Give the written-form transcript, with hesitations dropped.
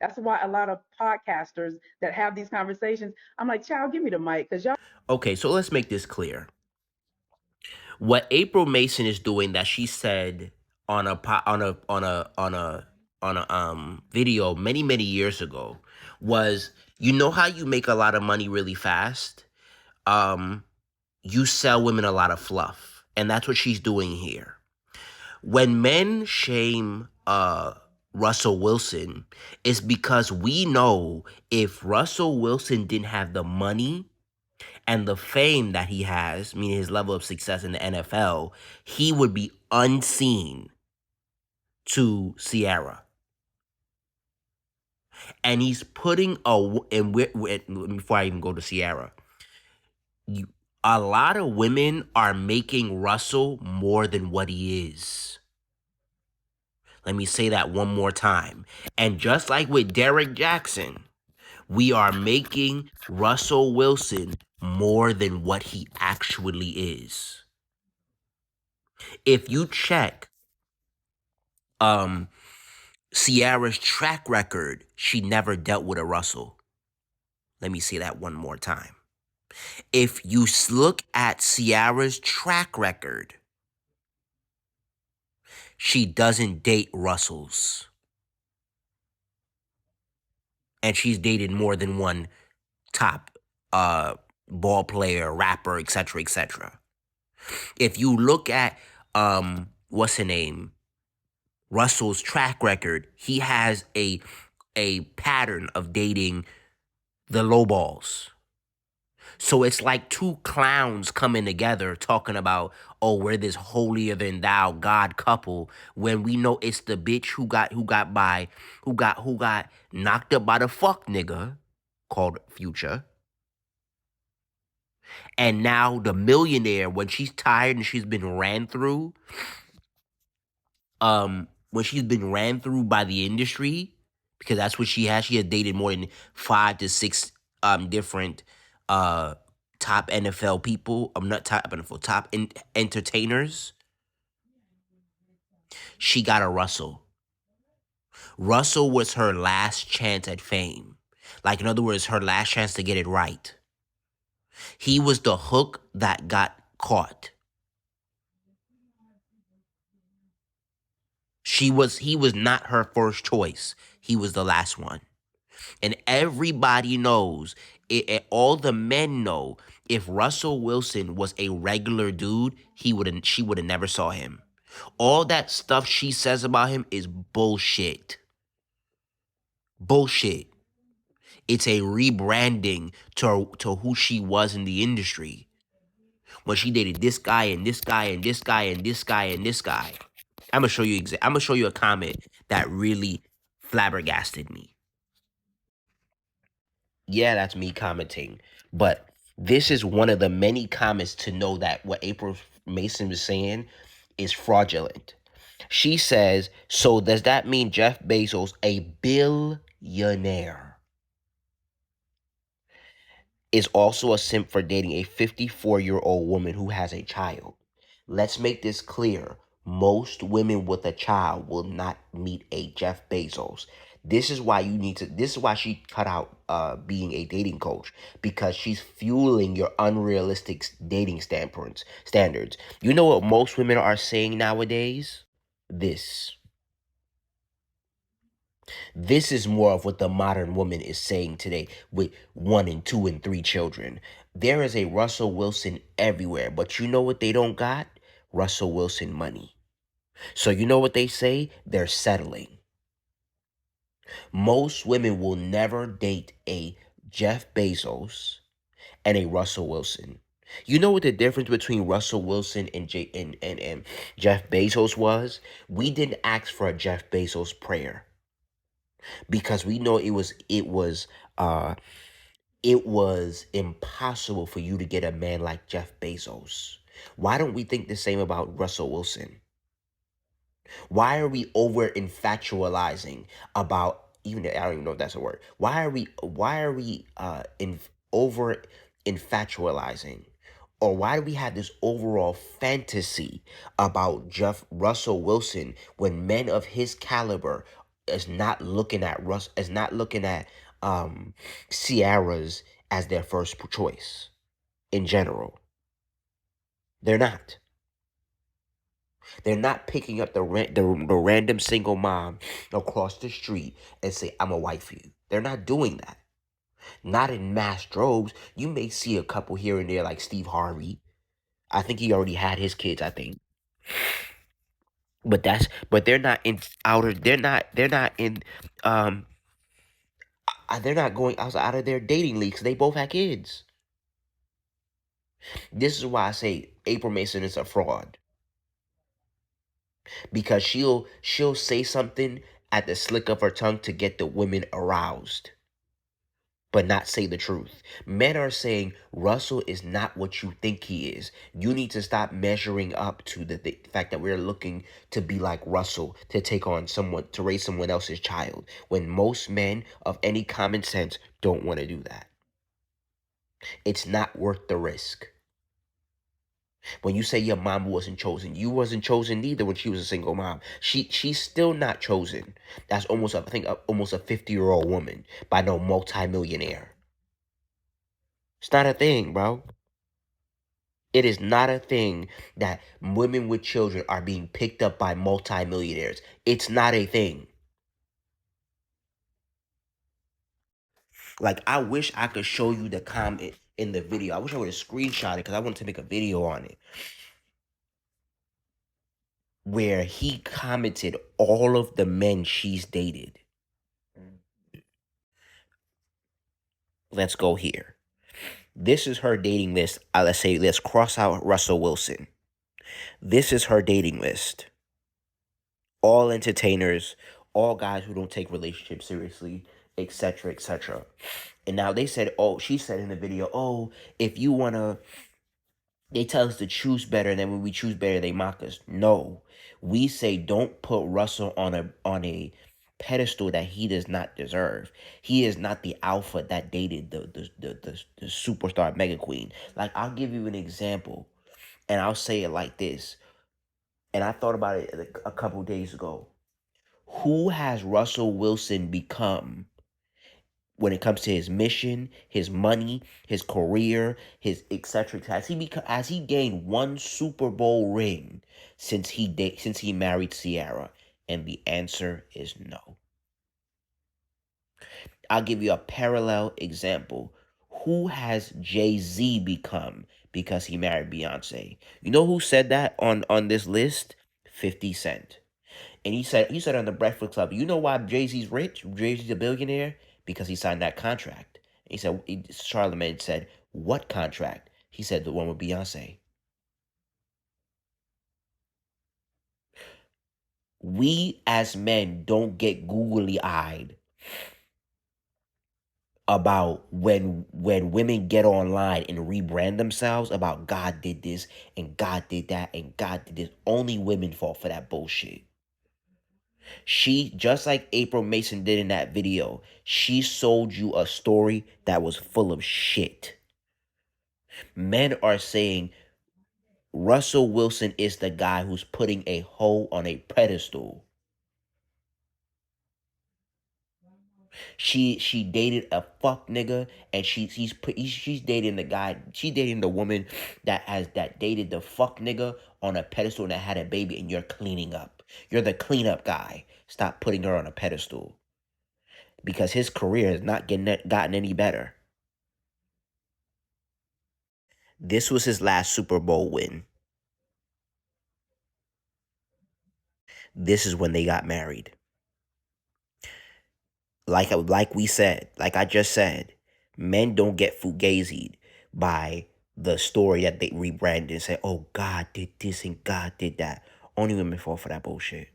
That's why a lot of podcasters that have these conversations, I'm like, child, give me the mic because y'all. Okay, so let's make this clear. What April Mason is doing that she said on a video many years ago was, you know how you make a lot of money really fast? Um you sell women a lot of fluff. And that's what she's doing here. When men shame Russell Wilson, it's because we know if Russell Wilson didn't have the money and the fame that he has, meaning his level of success in the NFL, he would be unseen to Sierra. And he's putting before I even go to Sierra, you, a lot of women are making Russell more than what he is. Let me say that one more time. And just like with Derek Jackson, we are making Russell Wilson more than what he actually is. If you check um Sierra's track record, she never dealt with a Russell. Let me say that one more time. If you look at Sierra's track record, she doesn't date Russells. And she's dated more than one top ball player, rapper, etc., etc. If you look at what's her name? Russell's track record, he has a pattern of dating the low balls. So it's like two clowns coming together talking about, oh, we're this holier than thou God couple, when we know it's the bitch who got knocked up by the fuck nigga called Future. And now the millionaire, when she's tired and she's been ran through, when she's been ran through by the industry, because that's what she has. She has dated more than 5 to 6 different uh top NFL people. I'm not top NFL, entertainers. She got a Russell. Russell was her last chance at fame. Like, in other words, her last chance to get it right. He was the hook that got caught. He was not her first choice. He was the last one. And everybody knows, all the men know, if Russell Wilson was a regular dude, she would have never saw him. All that stuff she says about him is bullshit. Bullshit. It's a rebranding to who she was in the industry. When she dated this guy and this guy and this guy and this guy and this guy. I'm gonna show you a comment that really flabbergasted me. Yeah, that's me commenting. But this is one of the many comments to know that what April Mason was saying is fraudulent. She says, so does that mean Jeff Bezos, a billionaire, is also a simp for dating a 54-year-old woman who has a child? Let's make this clear. Most women with a child will not meet a Jeff Bezos. This is why she cut out being a dating coach, because she's fueling your unrealistic dating standards. You know what most women are saying nowadays? This. This is more of what the modern woman is saying today with 1 and 2 and 3 children. There is a Russell Wilson everywhere, but you know what they don't got? Russell Wilson money. So you know what they say? They're settling. Most women will never date a Jeff Bezos and a Russell Wilson. You know what the difference between Russell Wilson and Jeff Bezos was? We didn't ask for a Jeff Bezos prayer, because we know uh it was impossible for you to get a man like Jeff Bezos. Why don't we think the same about Russell Wilson? Why are we over infatualizing about, even, I don't even know if that's a word. Why are we over infatualizing? Or why do we have this overall fantasy about Jeff Russell Wilson when men of his caliber is not looking at Russ is not looking at Sierras as their first choice in general. They're not. They're not picking up the random single mom across the street and say, I'm a wife for you. They're not doing that. Not in mass droves. You may see a couple here and there like Steve Harvey. I think he already had his kids, I think. But they're not in outer they're not in um they're not going out of their dating leagues. They both had kids. This is why I say April Mason is a fraud, because she'll say something at the slick of her tongue to get the women aroused, but not say the truth. Men are saying Russell is not what you think he is. You need to stop measuring up to the fact that we're looking to be like Russell, to take on someone, to raise someone else's child, when most men of any common sense don't want to do that. It's not worth the risk. When you say your mom wasn't chosen, you wasn't chosen neither when she was a single mom. She's still not chosen. That's almost, I think, almost a 50-year-old woman by no multimillionaire. It's not a thing, bro. It is not a thing that women with children are being picked up by multimillionaires. It's not a thing. Like, I wish I could show you the comment in the video. I wish I would have screenshot it because I wanted to make a video on it, where he commented all of the men she's dated. Let's go here. This is her dating list. Let's cross out Russell Wilson. This is her dating list. All entertainers, all guys who don't take relationships seriously, etc., etc. And now they said, oh, she said in the video, oh, if you want to, they tell us to choose better, and then when we choose better, they mock us. No, we say don't put Russell on a pedestal that he does not deserve. He is not the alpha that dated the superstar mega queen. Like, I'll give you an example, and I'll say it like this. And I thought about it a couple days ago. Who has Russell Wilson become when it comes to his mission, his money, his career, his etc. Has he gained one Super Bowl ring since he married Sierra? And the answer is no. I'll give you a parallel example. Who has Jay-Z become because he married Beyonce? You know who said that on this list? 50 Cent. And he said on the Breakfast Club, you know why Jay-Z's rich? Jay-Z's a billionaire? Because he signed that contract. He said, Charlamagne said, what contract? He said, the one with Beyonce. We as men don't get googly eyed about when women get online and rebrand themselves about God did this and God did that and God did this. Only women fall for that bullshit. She, just like April Mason did in that video, she sold you a story that was full of shit. Men are saying Russell Wilson is the guy who's putting a hoe on a pedestal. She dated a fuck nigga, and she's dating the guy. She's dating the woman that dated the fuck nigga on a pedestal and that had a baby, and you're cleaning up. You're the cleanup guy. Stop putting her on a pedestal, because his career has not gotten any better. This was his last Super Bowl win. This is when they got married. Like I just said, men don't get fugazied by the story that they rebranded and say, oh, God did this and God did that. Only women fall for that bullshit.